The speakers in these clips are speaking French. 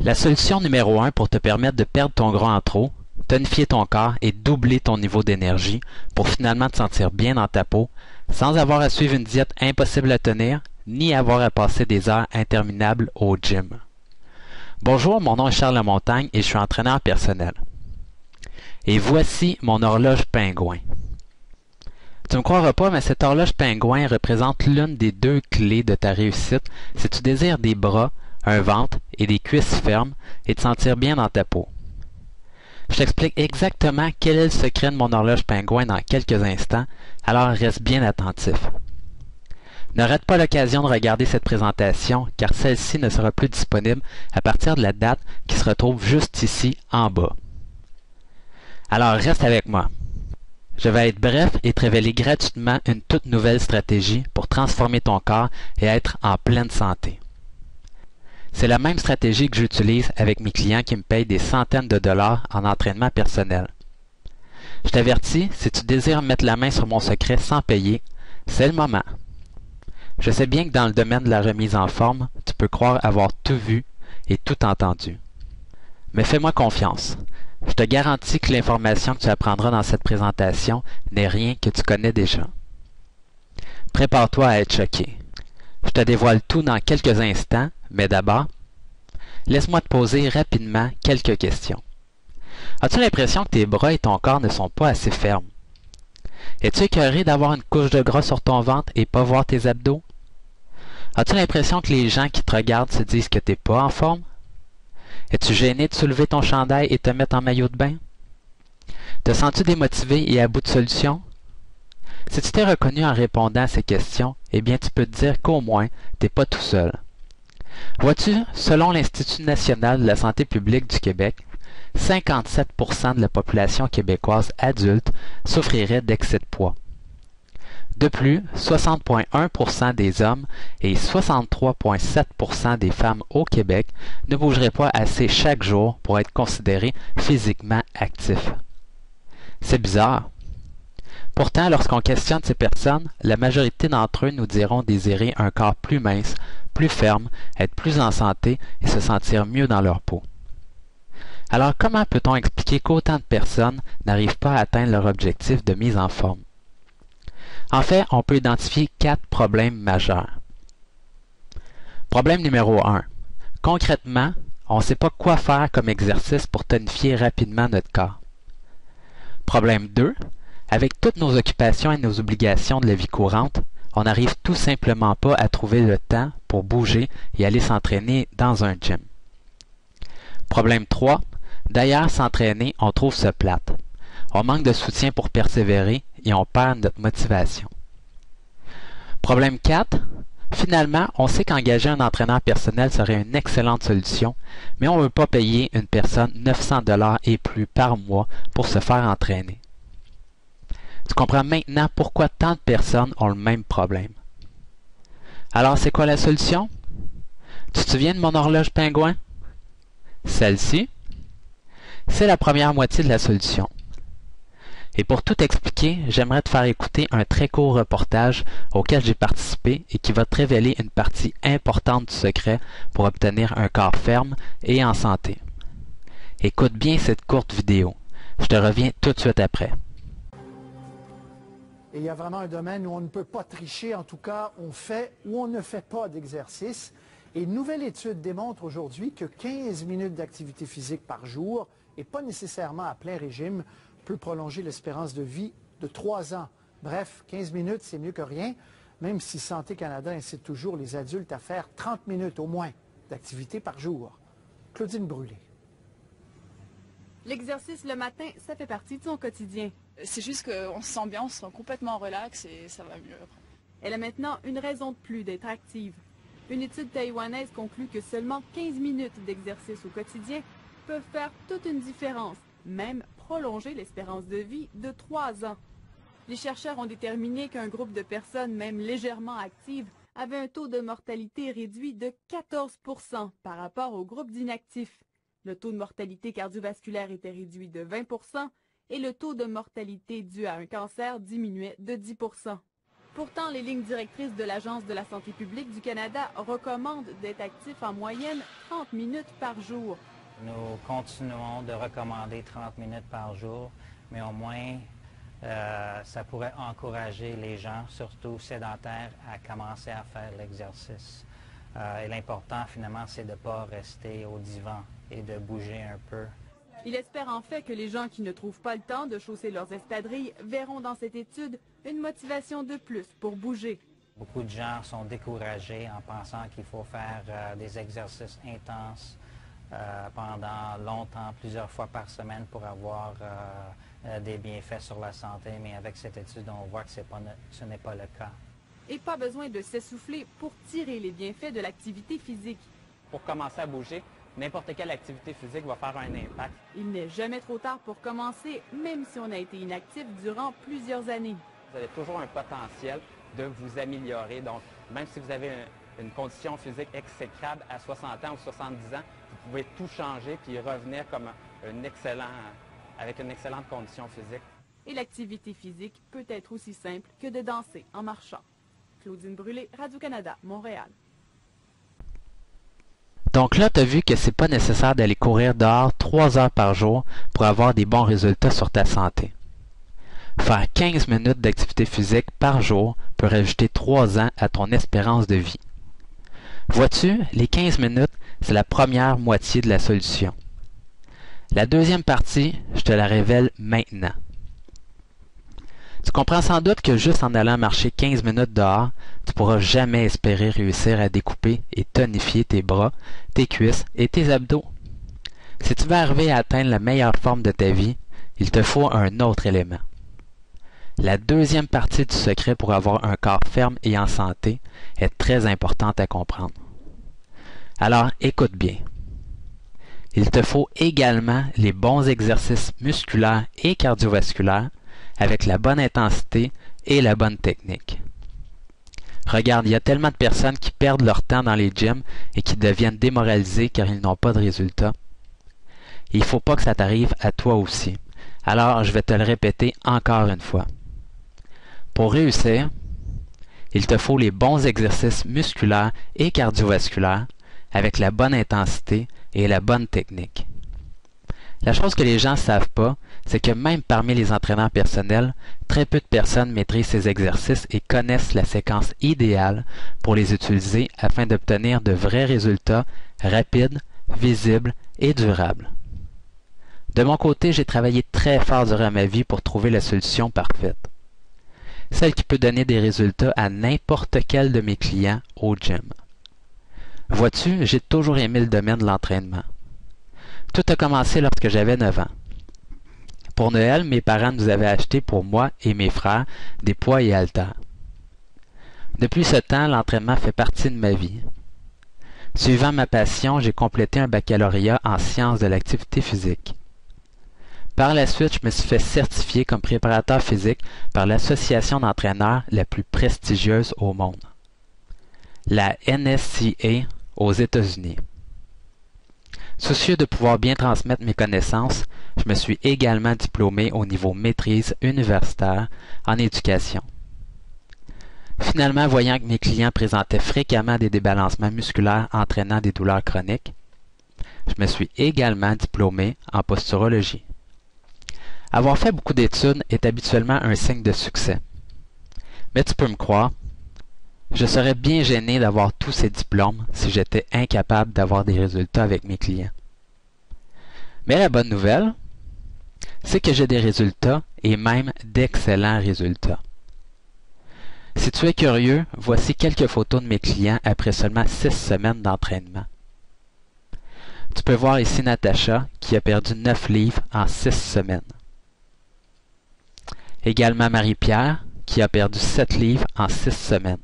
La solution numéro 1 pour te permettre de perdre ton gras en trop, tonifier ton corps et doubler ton niveau d'énergie pour finalement te sentir bien dans ta peau, sans avoir à suivre une diète impossible à tenir, ni avoir à passer des heures interminables au gym. Bonjour, mon nom est Charles Lamontagne et je suis entraîneur personnel. Et voici mon horloge pingouin. Tu ne me croiras pas, mais cette horloge pingouin représente l'une des deux clés de ta réussite si tu désires des bras, un ventre et des cuisses fermes et te sentir bien dans ta peau. Je t'explique exactement quel est le secret de mon horloge pingouin dans quelques instants, alors reste bien attentif. Ne rate pas l'occasion de regarder cette présentation car celle-ci ne sera plus disponible à partir de la date qui se retrouve juste ici en bas. Alors reste avec moi. Je vais être bref et te révéler gratuitement une toute nouvelle stratégie pour transformer ton corps et être en pleine santé. C'est la même stratégie que j'utilise avec mes clients qui me payent des centaines de dollars en entraînement personnel. Je t'avertis, si tu désires mettre la main sur mon secret sans payer, c'est le moment. Je sais bien que dans le domaine de la remise en forme, tu peux croire avoir tout vu et tout entendu. Mais fais-moi confiance. Je te garantis que l'information que tu apprendras dans cette présentation n'est rien que tu connais déjà. Prépare-toi à être choqué. Je te dévoile tout dans quelques instants, mais d'abord, laisse-moi te poser rapidement quelques questions. As-tu l'impression que tes bras et ton corps ne sont pas assez fermes? Es-tu écœuré d'avoir une couche de gras sur ton ventre et pas voir tes abdos? As-tu l'impression que les gens qui te regardent se disent que tu n'es pas en forme? Es-tu gêné de soulever ton chandail et te mettre en maillot de bain? Te sens-tu démotivé et à bout de solution? Si tu t'es reconnu en répondant à ces questions, eh bien tu peux te dire qu'au moins, tu n'es pas tout seul. Vois-tu, selon l'Institut national de la santé publique du Québec, 57% de la population québécoise adulte souffrirait d'excès de poids. De plus, 60,1% des hommes et 63,7% des femmes au Québec ne bougeraient pas assez chaque jour pour être considérés physiquement actifs. C'est bizarre. Pourtant, lorsqu'on questionne ces personnes, la majorité d'entre eux nous diront désirer un corps plus mince, plus ferme, être plus en santé et se sentir mieux dans leur peau. Alors comment peut-on expliquer qu'autant de personnes n'arrivent pas à atteindre leur objectif de mise en forme? En fait, on peut identifier 4 problèmes majeurs. Problème numéro 1. Concrètement, on ne sait pas quoi faire comme exercice pour tonifier rapidement notre corps. Problème 2. Avec toutes nos occupations et nos obligations de la vie courante, on n'arrive tout simplement pas à trouver le temps pour bouger et aller s'entraîner dans un gym. Problème 3. D'ailleurs, s'entraîner, on trouve ça plate. On manque de soutien pour persévérer et on perd notre motivation. Problème 4. Finalement, on sait qu'engager un entraîneur personnel serait une excellente solution, mais on ne veut pas payer une personne 900 $ et plus par mois pour se faire entraîner. Tu comprends maintenant pourquoi tant de personnes ont le même problème. Alors, c'est quoi la solution? Tu te souviens de mon horloge pingouin? Celle-ci, c'est la première moitié de la solution. Et pour tout expliquer, j'aimerais te faire écouter un très court reportage auquel j'ai participé et qui va te révéler une partie importante du secret pour obtenir un corps ferme et en santé. Écoute bien cette courte vidéo. Je te reviens tout de suite après. Et il y a vraiment un domaine où on ne peut pas tricher, en tout cas, on fait ou on ne fait pas d'exercice. Et une nouvelle étude démontre aujourd'hui que 15 minutes d'activité physique par jour, et pas nécessairement à plein régime, peut prolonger l'espérance de vie de 3 ans. Bref, 15 minutes, c'est mieux que rien, même si Santé Canada incite toujours les adultes à faire 30 minutes au moins d'activité par jour. Claudine Brûlé. L'exercice le matin, ça fait partie de son quotidien. C'est juste qu'on se sent bien, on se sent complètement relax et ça va mieux après. Elle a maintenant une raison de plus d'être active. Une étude taïwanaise conclut que seulement 15 minutes d'exercice au quotidien peuvent faire toute une différence, même prolonger l'espérance de vie de 3 ans. Les chercheurs ont déterminé qu'un groupe de personnes, même légèrement actives, avait un taux de mortalité réduit de 14% par rapport au groupe d'inactifs. Le taux de mortalité cardiovasculaire était réduit de 20% et le taux de mortalité dû à un cancer diminuait de 10%. Pourtant, les lignes directrices de l'Agence de la santé publique du Canada recommandent d'être actif en moyenne 30 minutes par jour. Nous continuons de recommander 30 minutes par jour, mais au moins, ça pourrait encourager les gens, surtout sédentaires, à commencer à faire l'exercice. Et l'important, finalement, c'est de ne pas rester au divan et de bouger un peu. Il espère en fait que les gens qui ne trouvent pas le temps de chausser leurs espadrilles verront dans cette étude une motivation de plus pour bouger. Beaucoup de gens sont découragés en pensant qu'il faut faire des exercices intenses pendant longtemps, plusieurs fois par semaine pour avoir des bienfaits sur la santé. Mais avec cette étude, on voit que ce n'est pas le cas. Et pas besoin de s'essouffler pour tirer les bienfaits de l'activité physique. Pour commencer à bouger, n'importe quelle activité physique va faire un impact. Il n'est jamais trop tard pour commencer, même si on a été inactif durant plusieurs années. Vous avez toujours un potentiel de vous améliorer. Donc, même si vous avez une condition physique exécrable à 60 ans ou 70 ans, vous pouvez tout changer puis revenir comme avec une excellente condition physique. Et l'activité physique peut être aussi simple que de danser en marchant. Claudine Brûlé, Radio-Canada, Montréal. Donc là, tu as vu que c'est pas nécessaire d'aller courir dehors 3 heures par jour pour avoir des bons résultats sur ta santé. Faire 15 minutes d'activité physique par jour peut rajouter 3 ans à ton espérance de vie. Vois-tu, les 15 minutes, c'est la première moitié de la solution. La deuxième partie, je te la révèle maintenant. Tu comprends sans doute que juste en allant marcher 15 minutes dehors, tu ne pourras jamais espérer réussir à découper et tonifier tes bras, tes cuisses et tes abdos. Si tu veux arriver à atteindre la meilleure forme de ta vie, il te faut un autre élément. La deuxième partie du secret pour avoir un corps ferme et en santé est très importante à comprendre. Alors, écoute bien. Il te faut également les bons exercices musculaires et cardiovasculaires avec la bonne intensité et la bonne technique. Regarde, il y a tellement de personnes qui perdent leur temps dans les gyms et qui deviennent démoralisées car ils n'ont pas de résultats. Il ne faut pas que ça t'arrive à toi aussi. Alors, je vais te le répéter encore une fois. Pour réussir, il te faut les bons exercices musculaires et cardiovasculaires avec la bonne intensité et la bonne technique. La chose que les gens ne savent pas, c'est que même parmi les entraîneurs personnels, très peu de personnes maîtrisent ces exercices et connaissent la séquence idéale pour les utiliser afin d'obtenir de vrais résultats rapides, visibles et durables. De mon côté, j'ai travaillé très fort durant ma vie pour trouver la solution parfaite. Celle qui peut donner des résultats à n'importe quel de mes clients au gym. Vois-tu, j'ai toujours aimé le domaine de l'entraînement. Tout a commencé lorsque j'avais 9 ans. Pour Noël, mes parents nous avaient acheté pour moi et mes frères des poids et haltères. Depuis ce temps, l'entraînement fait partie de ma vie. Suivant ma passion, j'ai complété un baccalauréat en sciences de l'activité physique. Par la suite, je me suis fait certifier comme préparateur physique par l'association d'entraîneurs la plus prestigieuse au monde, la NSCA aux États-Unis. Soucieux de pouvoir bien transmettre mes connaissances, je me suis également diplômé au niveau maîtrise universitaire en éducation. Finalement, voyant que mes clients présentaient fréquemment des débalancements musculaires entraînant des douleurs chroniques, je me suis également diplômé en posturologie. Avoir fait beaucoup d'études est habituellement un signe de succès. Mais tu peux me croire, je serais bien gêné d'avoir tous ces diplômes si j'étais incapable d'avoir des résultats avec mes clients. Mais la bonne nouvelle, c'est que j'ai des résultats et même d'excellents résultats. Si tu es curieux, voici quelques photos de mes clients après seulement 6 semaines d'entraînement. Tu peux voir ici Natacha qui a perdu 9 livres en 6 semaines. Également Marie-Pierre qui a perdu 7 livres en 6 semaines.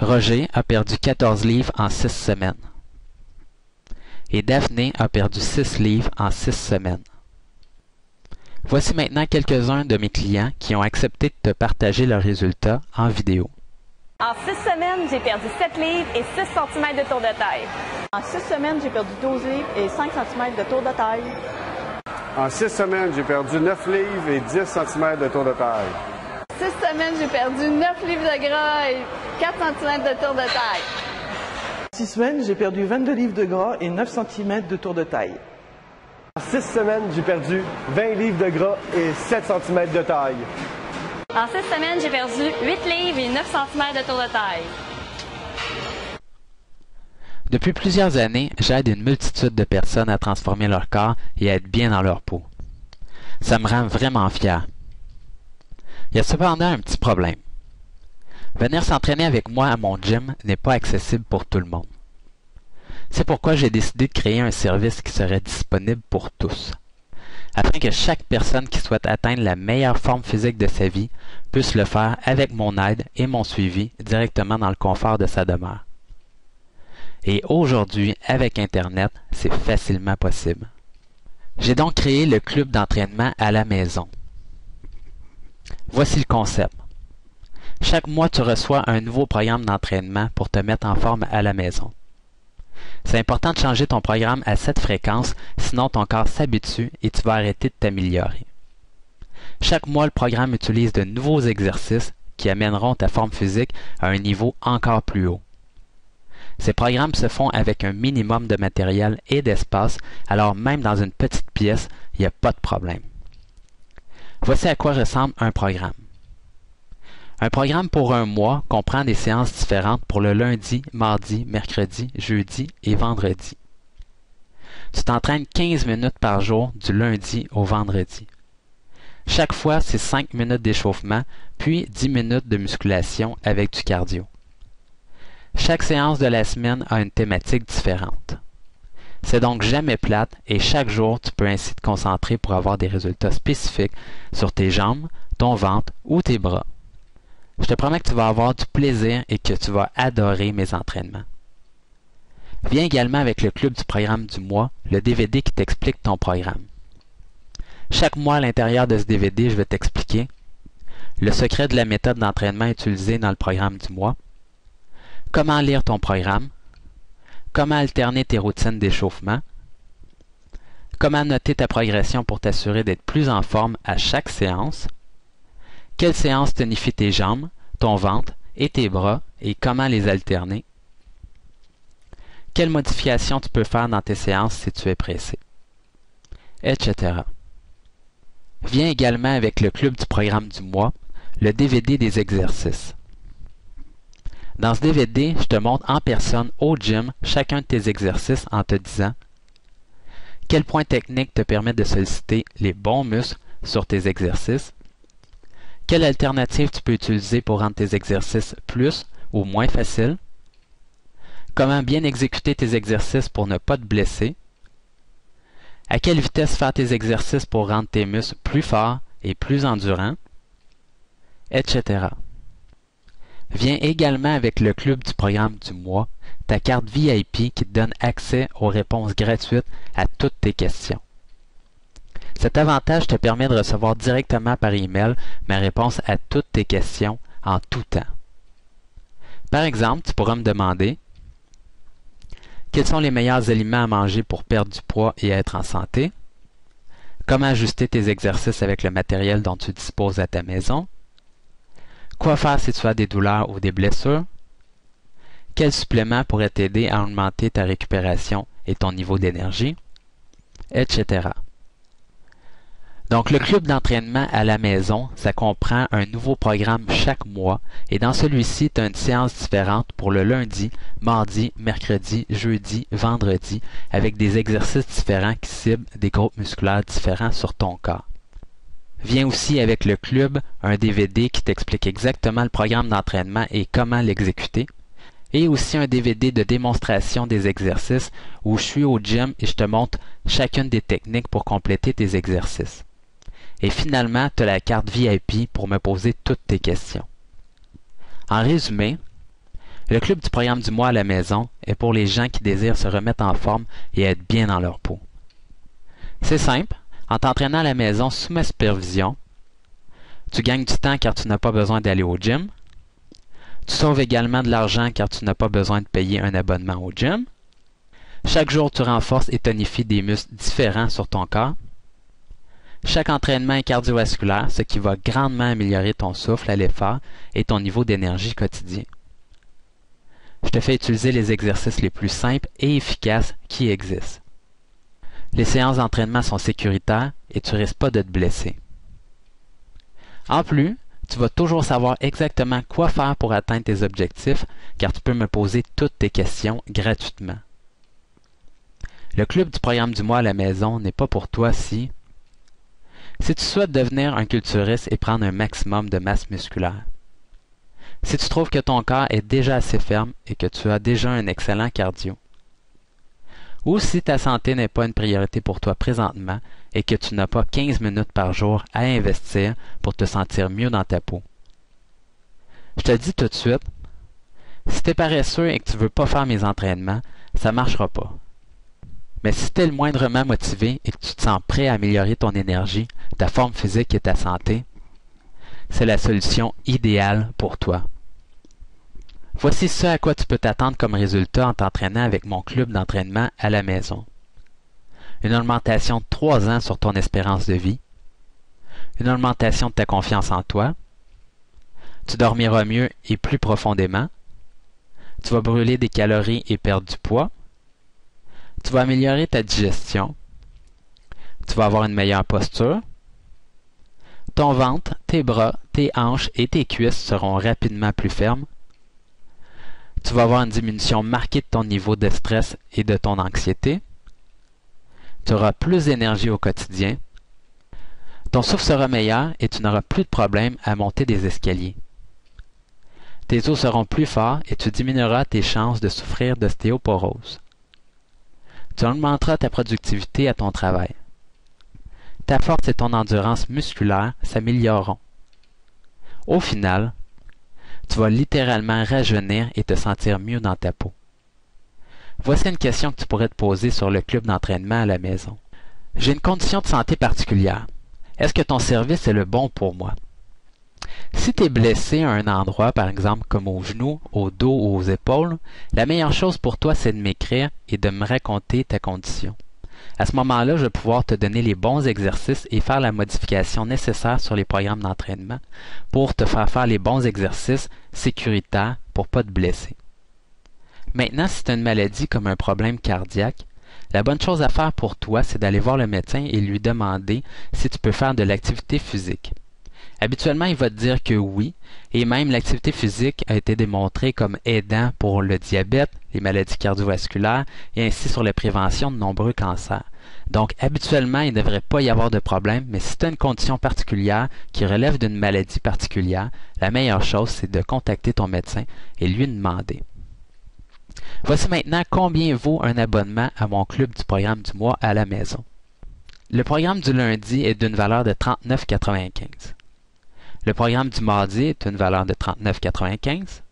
Roger a perdu 14 livres en 6 semaines. Et Daphné a perdu 6 livres en 6 semaines. Voici maintenant quelques-uns de mes clients qui ont accepté de te partager leurs résultats en vidéo. En 6 semaines, j'ai perdu 7 livres et 6 cm de tour de taille. En 6 semaines, j'ai perdu 12 livres et 5 cm de tour de taille. En 6 semaines, j'ai perdu 9 livres et 10 cm de tour de taille. 6 semaines, j'ai perdu 9 livres de gras et 4 cm de tour de taille. 6 semaines, j'ai perdu 22 livres de gras et 9 cm de tour de taille. En 6 semaines, j'ai perdu 20 livres de gras et 7 cm de taille. En 6 semaines, j'ai perdu 8 livres et 9 cm de tour de taille. Depuis plusieurs années, j'aide une multitude de personnes à transformer leur corps et à être bien dans leur peau. Ça me rend vraiment fier. Il y a cependant un petit problème. Venir s'entraîner avec moi à mon gym n'est pas accessible pour tout le monde. C'est pourquoi j'ai décidé de créer un service qui serait disponible pour tous, afin que chaque personne qui souhaite atteindre la meilleure forme physique de sa vie puisse le faire avec mon aide et mon suivi directement dans le confort de sa demeure. Et aujourd'hui, avec Internet, c'est facilement possible. J'ai donc créé le club d'entraînement à la maison. Voici le concept. Chaque mois, tu reçois un nouveau programme d'entraînement pour te mettre en forme à la maison. C'est important de changer ton programme à cette fréquence, sinon ton corps s'habitue et tu vas arrêter de t'améliorer. Chaque mois, le programme utilise de nouveaux exercices qui amèneront ta forme physique à un niveau encore plus haut. Ces programmes se font avec un minimum de matériel et d'espace, alors même dans une petite pièce, il n'y a pas de problème. Voici à quoi ressemble un programme. Un programme pour un mois comprend des séances différentes pour le lundi, mardi, mercredi, jeudi et vendredi. Tu t'entraînes 15 minutes par jour du lundi au vendredi. Chaque fois, c'est 5 minutes d'échauffement, puis 10 minutes de musculation avec du cardio. Chaque séance de la semaine a une thématique différente. C'est donc jamais plate et chaque jour, tu peux ainsi te concentrer pour avoir des résultats spécifiques sur tes jambes, ton ventre ou tes bras. Je te promets que tu vas avoir du plaisir et que tu vas adorer mes entraînements. Viens également avec le club du programme du mois, le DVD qui t'explique ton programme. Chaque mois à l'intérieur de ce DVD, je vais t'expliquer le secret de la méthode d'entraînement utilisée dans le programme du mois, comment lire ton programme, comment alterner tes routines d'échauffement, comment noter ta progression pour t'assurer d'être plus en forme à chaque séance, quelle séance tonifie tes jambes, ton ventre et tes bras et comment les alterner, quelles modifications tu peux faire dans tes séances si tu es pressé, etc. Viens également avec le club du programme du mois, le DVD des exercices. Dans ce DVD, je te montre en personne au gym chacun de tes exercices en te disant quel point technique te permet de solliciter les bons muscles sur tes exercices, quelle alternative tu peux utiliser pour rendre tes exercices plus ou moins faciles, comment bien exécuter tes exercices pour ne pas te blesser, à quelle vitesse faire tes exercices pour rendre tes muscles plus forts et plus endurants, etc. Viens également avec le club du programme du mois, ta carte VIP qui te donne accès aux réponses gratuites à toutes tes questions. Cet avantage te permet de recevoir directement par email ma réponse à toutes tes questions en tout temps. Par exemple, tu pourras me demander quels sont les meilleurs aliments à manger pour perdre du poids et être en santé, comment ajuster tes exercices avec le matériel dont tu disposes à ta maison, quoi faire si tu as des douleurs ou des blessures, quel supplément pourrait t'aider à augmenter ta récupération et ton niveau d'énergie, etc. Donc, le club d'entraînement à la maison, ça comprend un nouveau programme chaque mois et dans celui-ci, tu as une séance différente pour le lundi, mardi, mercredi, jeudi, vendredi avec des exercices différents qui ciblent des groupes musculaires différents sur ton corps. Viens aussi avec le club un DVD qui t'explique exactement le programme d'entraînement et comment l'exécuter et aussi un DVD de démonstration des exercices où je suis au gym et je te montre chacune des techniques pour compléter tes exercices. Et finalement, tu as la carte VIP pour me poser toutes tes questions. En résumé, le club du programme du mois à la maison est pour les gens qui désirent se remettre en forme et être bien dans leur peau. C'est simple, en t'entraînant à la maison sous ma supervision, tu gagnes du temps car tu n'as pas besoin d'aller au gym. Tu sauves également de l'argent car tu n'as pas besoin de payer un abonnement au gym. Chaque jour, tu renforces et tonifies des muscles différents sur ton corps. Chaque entraînement est cardiovasculaire, ce qui va grandement améliorer ton souffle à l'effort et ton niveau d'énergie quotidien. Je te fais utiliser les exercices les plus simples et efficaces qui existent. Les séances d'entraînement sont sécuritaires et tu ne risques pas de te blesser. En plus, tu vas toujours savoir exactement quoi faire pour atteindre tes objectifs car tu peux me poser toutes tes questions gratuitement. Le club du programme du mois à la maison n'est pas pour toi si tu souhaites devenir un culturiste et prendre un maximum de masse musculaire. Si tu trouves que ton corps est déjà assez ferme et que tu as déjà un excellent cardio. Ou si ta santé n'est pas une priorité pour toi présentement et que tu n'as pas 15 minutes par jour à investir pour te sentir mieux dans ta peau. Je te le dis tout de suite, si tu es paresseux et que tu ne veux pas faire mes entraînements, ça ne marchera pas. Mais si tu es le moindrement motivé et que tu te sens prêt à améliorer ton énergie, ta forme physique et ta santé, c'est la solution idéale pour toi. Voici ce à quoi tu peux t'attendre comme résultat en t'entraînant avec mon club d'entraînement à la maison. Une augmentation de 3 ans sur ton espérance de vie, une augmentation de ta confiance en toi, tu dormiras mieux et plus profondément, tu vas brûler des calories et perdre du poids, tu vas améliorer ta digestion, tu vas avoir une meilleure posture, ton ventre, tes bras, tes hanches et tes cuisses seront rapidement plus fermes, tu vas avoir une diminution marquée de ton niveau de stress et de ton anxiété, tu auras plus d'énergie au quotidien, ton souffle sera meilleur et tu n'auras plus de problème à monter des escaliers. Tes os seront plus forts et tu diminueras tes chances de souffrir d'ostéoporose. Tu augmenteras ta productivité à ton travail. Ta force et ton endurance musculaire s'amélioreront. Au final, tu vas littéralement rajeunir et te sentir mieux dans ta peau. Voici une question que tu pourrais te poser sur le club d'entraînement à la maison. J'ai une condition de santé particulière. Est-ce que ton service est le bon pour moi? Si tu es blessé à un endroit, par exemple comme au genou, au dos ou aux épaules, la meilleure chose pour toi, c'est de m'écrire et de me raconter ta condition. À ce moment-là, je vais pouvoir te donner les bons exercices et faire la modification nécessaire sur les programmes d'entraînement pour te faire les bons exercices sécuritaires pour ne pas te blesser. Maintenant, si tu as une maladie comme un problème cardiaque, la bonne chose à faire pour toi, c'est d'aller voir le médecin et lui demander si tu peux faire de l'activité physique. Habituellement, il va te dire que oui, et même l'activité physique a été démontrée comme aidant pour le diabète, les maladies cardiovasculaires et ainsi sur la prévention de nombreux cancers. Donc, habituellement, il ne devrait pas y avoir de problème, mais si tu as une condition particulière qui relève d'une maladie particulière, la meilleure chose, c'est de contacter ton médecin et lui demander. Voici maintenant combien vaut un abonnement à mon club du programme du mois à la maison. Le programme du lundi est d'une valeur de 39,95. Le programme du mardi est une valeur de 39,95.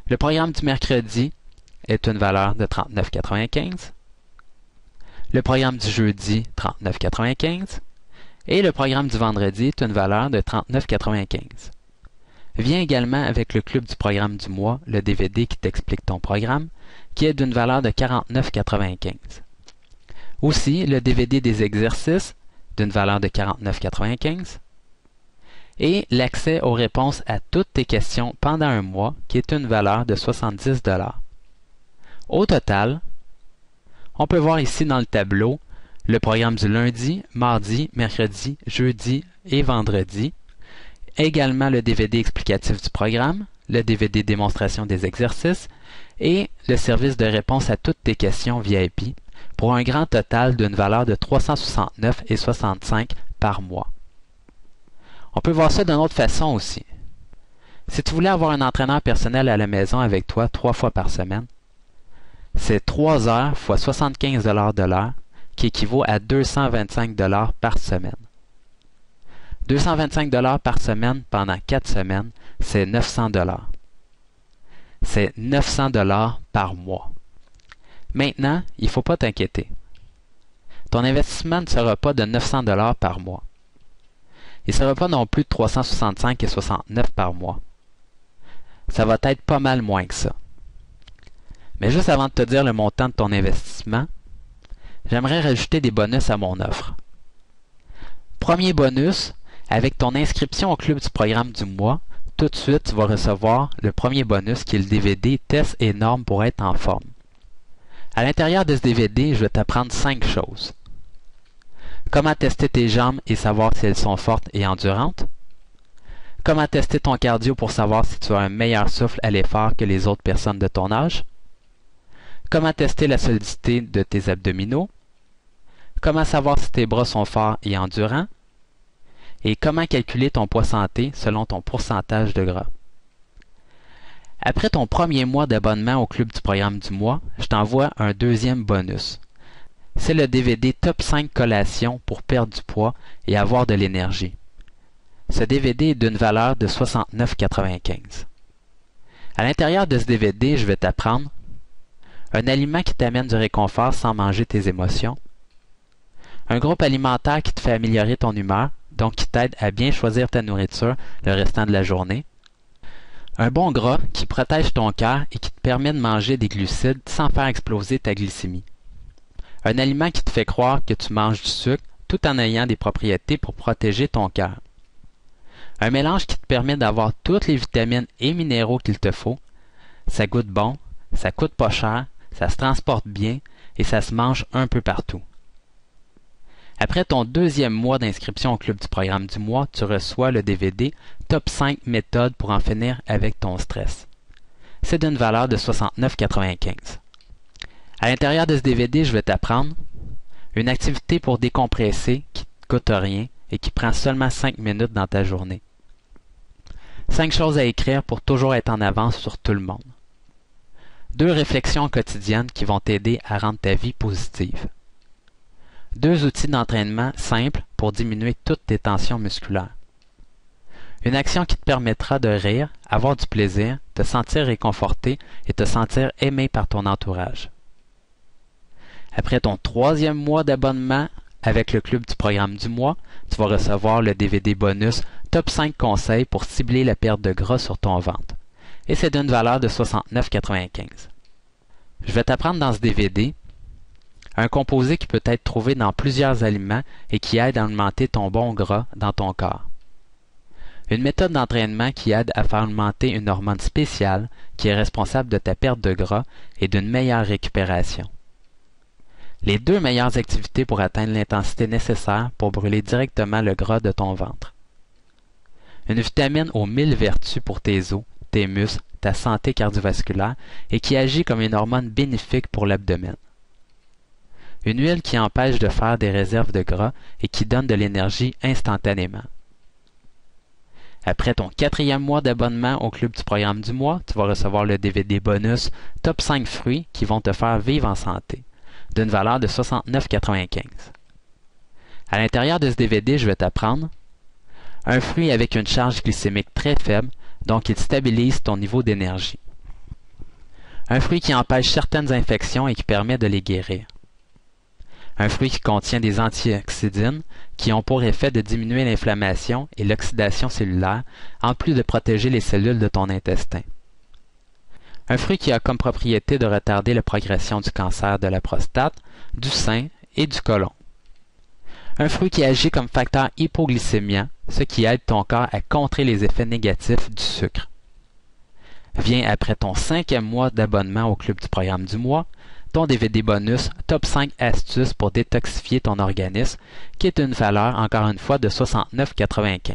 Le programme du mercredi est une valeur de 39,95. Le programme du jeudi, 39,95. Et le programme du vendredi est une valeur de 39,95. Vient également avec le club du programme du mois, le DVD qui t'explique ton programme, qui est d'une valeur de 49,95. Aussi, le DVD des exercices, d'une valeur de 49,95. Et l'accès aux réponses à toutes tes questions pendant un mois, qui est une valeur de 70 $. Au total, on peut voir ici dans le tableau le programme du lundi, mardi, mercredi, jeudi et vendredi, également le DVD explicatif du programme, le DVD démonstration des exercices et le service de réponse à toutes tes questions VIP pour un grand total d'une valeur de 369,65 $ par mois. On peut voir ça d'une autre façon aussi. Si tu voulais avoir un entraîneur personnel à la maison avec toi 3 fois par semaine, c'est 3 heures fois 75 $ de l'heure qui équivaut à 225 $ par semaine. 225 $ par semaine pendant 4 semaines, c'est 900 $. C'est 900 $ par mois. Maintenant, il ne faut pas t'inquiéter. Ton investissement ne sera pas de 900 $ par mois. Il ne sera pas non plus de 365,69 $ par mois. Ça va être pas mal moins que ça. Mais juste avant de te dire le montant de ton investissement, j'aimerais rajouter des bonus à mon offre. Premier bonus, avec ton inscription au club du programme du mois, tout de suite, tu vas recevoir le premier bonus qui est le DVD Tests et normes pour être en forme. À l'intérieur de ce DVD, je vais t'apprendre 5 choses. Comment tester tes jambes et savoir si elles sont fortes et endurantes. Comment tester ton cardio pour savoir si tu as un meilleur souffle à l'effort que les autres personnes de ton âge. Comment tester la solidité de tes abdominaux. Comment savoir si tes bras sont forts et endurants. Et comment calculer ton poids santé selon ton pourcentage de gras. Après ton premier mois d'abonnement au club du programme du mois, je t'envoie un deuxième bonus. C'est le DVD Top 5 collations pour perdre du poids et avoir de l'énergie. Ce DVD est d'une valeur de 69,95. À l'intérieur de ce DVD, je vais t'apprendre un aliment qui t'amène du réconfort sans manger tes émotions, un groupe alimentaire qui te fait améliorer ton humeur, donc qui t'aide à bien choisir ta nourriture le restant de la journée, un bon gras qui protège ton cœur et qui te permet de manger des glucides sans faire exploser ta glycémie, un aliment qui te fait croire que tu manges du sucre tout en ayant des propriétés pour protéger ton cœur, un mélange qui te permet d'avoir toutes les vitamines et minéraux qu'il te faut, ça goûte bon, ça coûte pas cher, ça se transporte bien et ça se mange un peu partout. Après ton deuxième mois d'inscription au club du programme du mois, tu reçois le DVD Top 5 méthodes pour en finir avec ton stress. C'est d'une valeur de 69,95. À l'intérieur de ce DVD, je vais t'apprendre une activité pour décompresser qui ne coûte rien et qui prend seulement 5 minutes dans ta journée. 5 choses à écrire pour toujours être en avance sur tout le monde. 2 réflexions quotidiennes qui vont t'aider à rendre ta vie positive. 2 outils d'entraînement simples pour diminuer toutes tes tensions musculaires. Une action qui te permettra de rire, avoir du plaisir, te sentir réconforté et te sentir aimé par ton entourage. Après ton 3e mois d'abonnement avec le club du programme du mois, tu vas recevoir le DVD bonus Top 5 conseils pour cibler la perte de gras sur ton ventre. Et c'est d'une valeur de 69,95. Je vais t'apprendre dans ce DVD un composé qui peut être trouvé dans plusieurs aliments et qui aide à augmenter ton bon gras dans ton corps. Une méthode d'entraînement qui aide à faire augmenter une hormone spéciale qui est responsable de ta perte de gras et d'une meilleure récupération. Les 2 meilleures activités pour atteindre l'intensité nécessaire pour brûler directement le gras de ton ventre. Une vitamine aux 1000 vertus pour tes os, tes muscles, ta santé cardiovasculaire et qui agit comme une hormone bénéfique pour l'abdomen. Une huile qui empêche de faire des réserves de gras et qui donne de l'énergie instantanément. Après ton 4e mois d'abonnement au club du programme du mois, tu vas recevoir le DVD bonus Top 5 fruits qui vont te faire vivre en santé, d'une valeur de 69,95. À l'intérieur de ce DVD, je vais t'apprendre un fruit avec une charge glycémique très faible, donc il stabilise ton niveau d'énergie. Un fruit qui empêche certaines infections et qui permet de les guérir. Un fruit qui contient des antioxydants qui ont pour effet de diminuer l'inflammation et l'oxydation cellulaire, en plus de protéger les cellules de ton intestin. Un fruit qui a comme propriété de retarder la progression du cancer de la prostate, du sein et du côlon. Un fruit qui agit comme facteur hypoglycémiant, ce qui aide ton corps à contrer les effets négatifs du sucre. Viens après ton 5e mois d'abonnement au club du programme du mois, ton DVD bonus Top 5 astuces pour détoxifier ton organisme, qui est une valeur, encore une fois, de 69,95.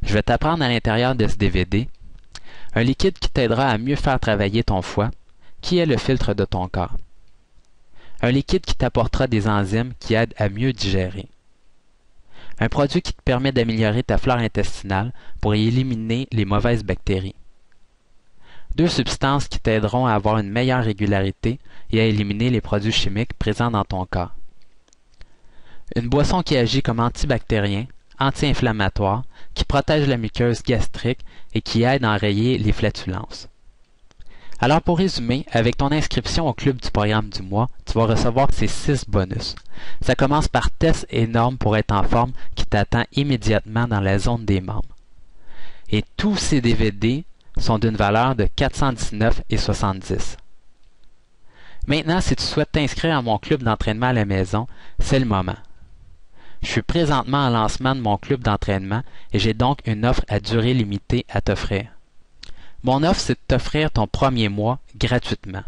Je vais t'apprendre à l'intérieur de ce DVD un liquide qui t'aidera à mieux faire travailler ton foie, qui est le filtre de ton corps. Un liquide qui t'apportera des enzymes qui aident à mieux digérer. Un produit qui te permet d'améliorer ta flore intestinale pour y éliminer les mauvaises bactéries. 2 substances qui t'aideront à avoir une meilleure régularité et à éliminer les produits chimiques présents dans ton corps. Une boisson qui agit comme antibactérien, anti-inflammatoire, qui protège la muqueuse gastrique et qui aide à enrayer les flatulences. Alors pour résumer, avec ton inscription au club du programme du mois, tu vas recevoir ces 6 bonus. Ça commence par Tests et normes pour être en forme qui t'attend immédiatement dans la zone des membres. Et tous ces DVD sont d'une valeur de 419,70. Maintenant, si tu souhaites t'inscrire à mon club d'entraînement à la maison, c'est le moment. Je suis présentement en lancement de mon club d'entraînement et j'ai donc une offre à durée limitée à t'offrir. Mon offre, c'est de t'offrir ton premier mois gratuitement.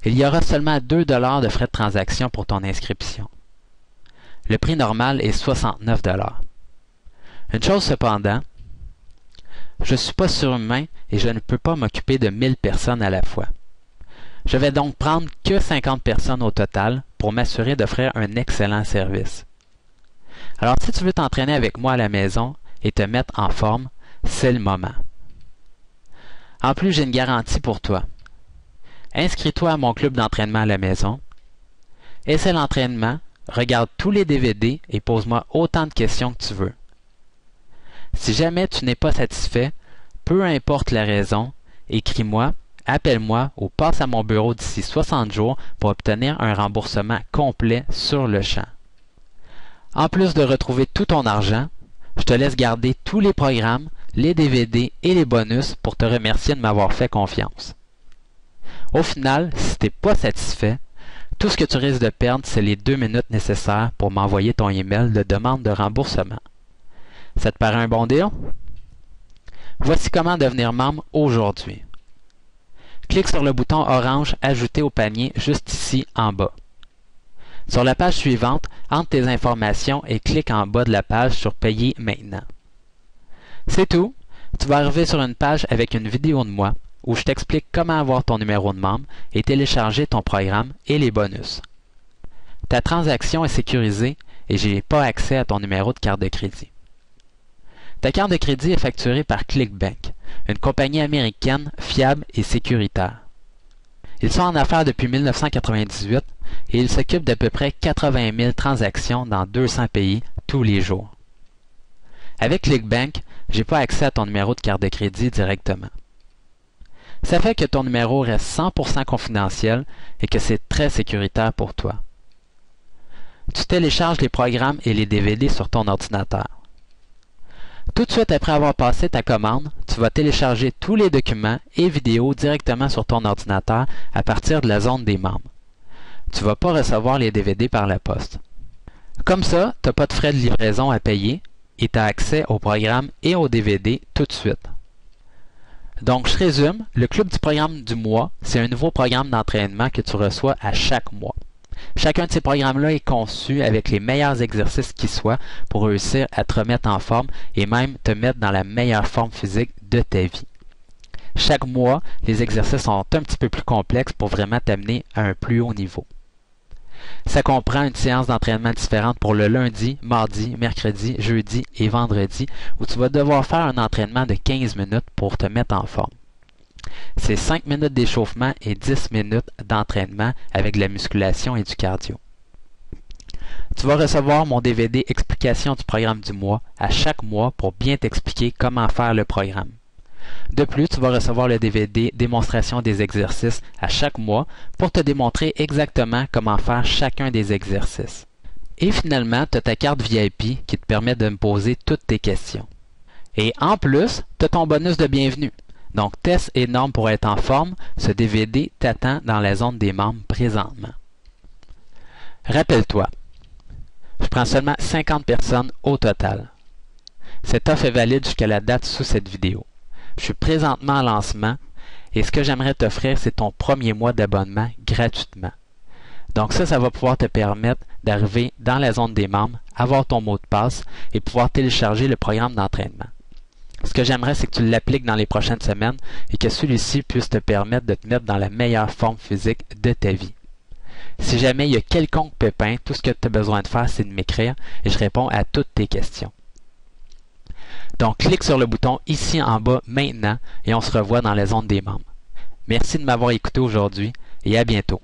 Il y aura seulement 2 $ de frais de transaction pour ton inscription. Le prix normal est 69 $. Une chose cependant, je ne suis pas surhumain et je ne peux pas m'occuper de 1000 personnes à la fois. Je vais donc prendre que 50 personnes au total pour m'assurer d'offrir un excellent service. Alors si tu veux t'entraîner avec moi à la maison et te mettre en forme, c'est le moment. En plus, j'ai une garantie pour toi. Inscris-toi à mon club d'entraînement à la maison. Essaie l'entraînement, regarde tous les DVD et pose-moi autant de questions que tu veux. Si jamais tu n'es pas satisfait, peu importe la raison, écris-moi, appelle-moi ou passe à mon bureau d'ici 60 jours pour obtenir un remboursement complet sur le champ. En plus de retrouver tout ton argent, je te laisse garder tous les programmes, les DVD et les bonus pour te remercier de m'avoir fait confiance. Au final, si tu n'es pas satisfait, tout ce que tu risques de perdre, c'est les 2 minutes nécessaires pour m'envoyer ton email de demande de remboursement. Ça te paraît un bon deal? Voici comment devenir membre aujourd'hui. Clique sur le bouton orange « Ajouter au panier » juste ici en bas. Sur la page suivante, entre tes informations et clique en bas de la page sur « Payer maintenant ». C'est tout. Tu vas arriver sur une page avec une vidéo de moi où je t'explique comment avoir ton numéro de membre et télécharger ton programme et les bonus. Ta transaction est sécurisée et je n'ai pas accès à ton numéro de carte de crédit. Ta carte de crédit est facturée par ClickBank, une compagnie américaine fiable et sécuritaire. Ils sont en affaires depuis 1998 et ils s'occupent d'à peu près 80 000 transactions dans 200 pays tous les jours. Avec ClickBank, je n'ai pas accès à ton numéro de carte de crédit directement. Ça fait que ton numéro reste 100% confidentiel et que c'est très sécuritaire pour toi. Tu télécharges les programmes et les DVD sur ton ordinateur. Tout de suite après avoir passé ta commande, tu vas télécharger tous les documents et vidéos directement sur ton ordinateur à partir de la zone des membres. Tu ne vas pas recevoir les DVD par la poste. Comme ça, tu n'as pas de frais de livraison à payer et tu as accès au programme et aux DVD tout de suite. Donc, je résume, le club du programme du mois, c'est un nouveau programme d'entraînement que tu reçois à chaque mois. Chacun de ces programmes-là est conçu avec les meilleurs exercices qui soient pour réussir à te remettre en forme et même te mettre dans la meilleure forme physique de ta vie. Chaque mois, les exercices sont un petit peu plus complexes pour vraiment t'amener à un plus haut niveau. Ça comprend une séance d'entraînement différente pour le lundi, mardi, mercredi, jeudi et vendredi où tu vas devoir faire un entraînement de 15 minutes pour te mettre en forme. C'est 5 minutes d'échauffement et 10 minutes d'entraînement avec de la musculation et du cardio. Tu vas recevoir mon DVD Explication du programme du mois à chaque mois pour bien t'expliquer comment faire le programme. De plus, tu vas recevoir le DVD Démonstration des exercices à chaque mois pour te démontrer exactement comment faire chacun des exercices. Et finalement, tu as ta carte VIP qui te permet de me poser toutes tes questions. Et en plus, tu as ton bonus de bienvenue. Donc, tests et normes pour être en forme, ce DVD t'attend dans la zone des membres présentement. Rappelle-toi, je prends seulement 50 personnes au total. Cette offre est valide jusqu'à la date sous cette vidéo. Je suis présentement en lancement et ce que j'aimerais t'offrir, c'est ton premier mois d'abonnement gratuitement. Donc ça va pouvoir te permettre d'arriver dans la zone des membres, avoir ton mot de passe et pouvoir télécharger le programme d'entraînement. Ce que j'aimerais, c'est que tu l'appliques dans les prochaines semaines et que celui-ci puisse te permettre de te mettre dans la meilleure forme physique de ta vie. Si jamais il y a quelconque pépin, tout ce que tu as besoin de faire, c'est de m'écrire et je réponds à toutes tes questions. Donc, clique sur le bouton ici en bas maintenant et on se revoit dans la zone des membres. Merci de m'avoir écouté aujourd'hui et à bientôt.